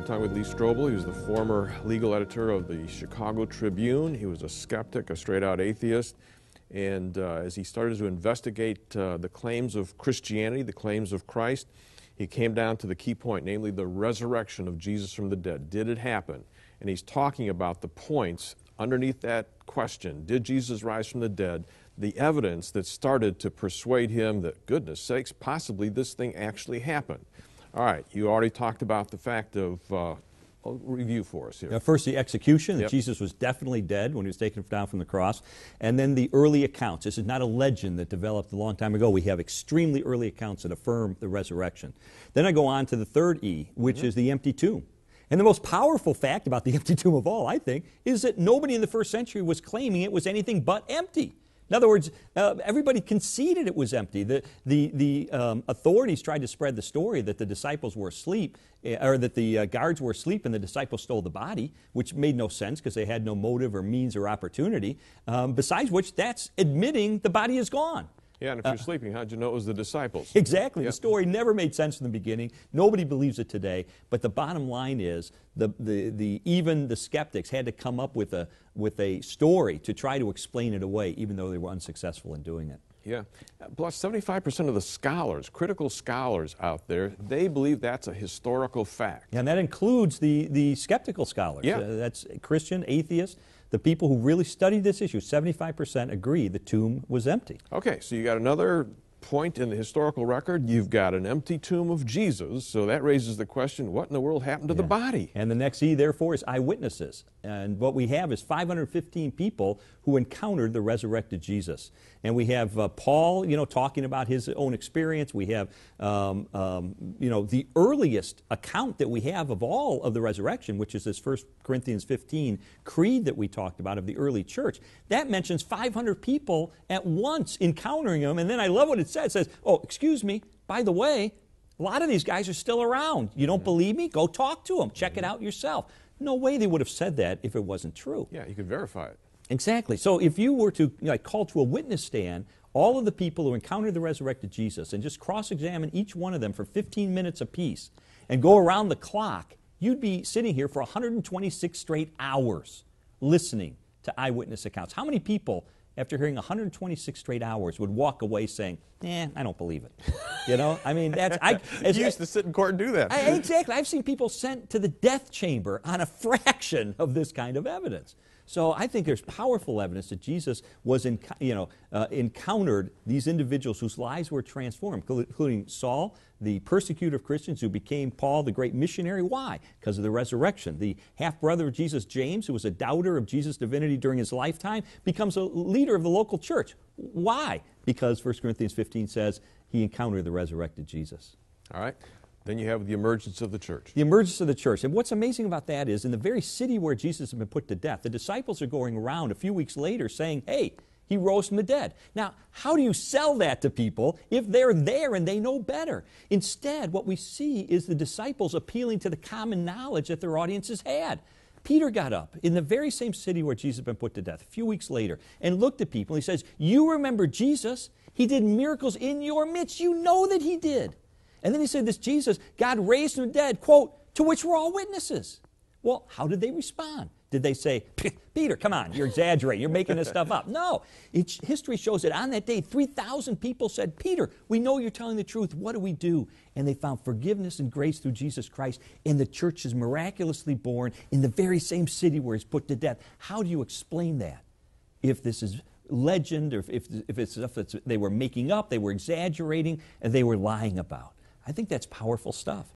We're talking with Lee Strobel. He was the former legal editor of the Chicago Tribune. He was a skeptic, a straight-out atheist. And as he started to investigate the claims of Christianity, the claims of Christ, he came down to the key point, namely the resurrection of Jesus from the dead. Did it happen? And he's talking about the points underneath that question. Did Jesus rise from the dead? The evidence that started to persuade him that, goodness sakes, possibly this thing actually happened. All right, you already talked about the fact of, review for us here. First, the execution, that Yep. Jesus was definitely dead when he was taken down from the cross. And then the early accounts. This is not a legend that developed a long time ago. We have extremely early accounts that affirm the resurrection. Then I go on to the third E, which is the empty tomb. And the most powerful fact about the empty tomb of all, I think, is that nobody in the first century was claiming it was anything but empty. In other words, everybody conceded it was empty. The authorities tried to spread the story that the disciples were asleep, or that the guards were asleep and the disciples stole the body, which made no sense because they had no motive or means or opportunity. Besides which, that's admitting the body is gone. Yeah, and if you're sleeping, how'd you know it was the disciples? Exactly. Yep. The story never made sense from the beginning. Nobody believes it today. But the bottom line is, even the skeptics had to come up with a story to try to explain it away, even though they were unsuccessful in doing it. Yeah. Plus, 75% of the scholars, critical scholars out there, they believe that's a historical fact. And that includes the skeptical scholars. Yeah. That's Christian, atheists. The people who really studied this issue, 75% agree the tomb was empty. Okay, so you got another point in the historical record. You've got an empty tomb of Jesus, so that raises the question, what in the world happened to the body? And the next E, therefore, is eyewitnesses. And what we have is 515 people who encountered the resurrected Jesus. And we have Paul, talking about his own experience. We have, the earliest account that we have of all of the resurrection, which is this 1 Corinthians 15 creed that we talked about of the early church. That mentions 500 people at once encountering him. And then I love what it says. It says, oh, excuse me, by the way, a lot of these guys are still around. You don't believe me? Go talk to them. Check it out yourself. No way they would have said that if it wasn't true. Yeah, you could verify it. Exactly. So if you were to call to a witness stand all of the people who encountered the resurrected Jesus and just cross-examine each one of them for 15 minutes apiece and go around the clock, you'd be sitting here for 126 straight hours listening to eyewitness accounts. How many people, after hearing 126 straight hours, would walk away saying, I don't believe it? I mean, You used to sit in court and do that. Exactly. I've seen people sent to the death chamber on a fraction of this kind of evidence. So I think there's powerful evidence that Jesus was, encountered these individuals whose lives were transformed, including Saul, the persecutor of Christians, who became Paul, the great missionary. Why? Because of the resurrection. The half-brother of Jesus, James, who was a doubter of Jesus' divinity during his lifetime, becomes a leader of the local church. Why? Because 1 Corinthians 15 says he encountered the resurrected Jesus. All right. Then you have the emergence of the church. The emergence of the church. And what's amazing about that is in the very city where Jesus had been put to death, the disciples are going around a few weeks later saying, hey, he rose from the dead. Now, how do you sell that to people if they're there and they know better? Instead, what we see is the disciples appealing to the common knowledge that their audiences had. Peter got up in the very same city where Jesus had been put to death a few weeks later and looked at people. And he says, you remember Jesus? He did miracles in your midst. You know that he did. And then he said, this Jesus, God raised from the dead, quote, to which we're all witnesses. Well, how did they respond? Did they say, Peter, come on, you're exaggerating, you're making this stuff up? No. History shows that on that day, 3,000 people said, Peter, we know you're telling the truth. What do we do? And they found forgiveness and grace through Jesus Christ, and the church is miraculously born in the very same city where he's put to death. How do you explain that? If this is legend, or if it's stuff that they were making up, they were exaggerating, and they were lying about. I think that's powerful stuff.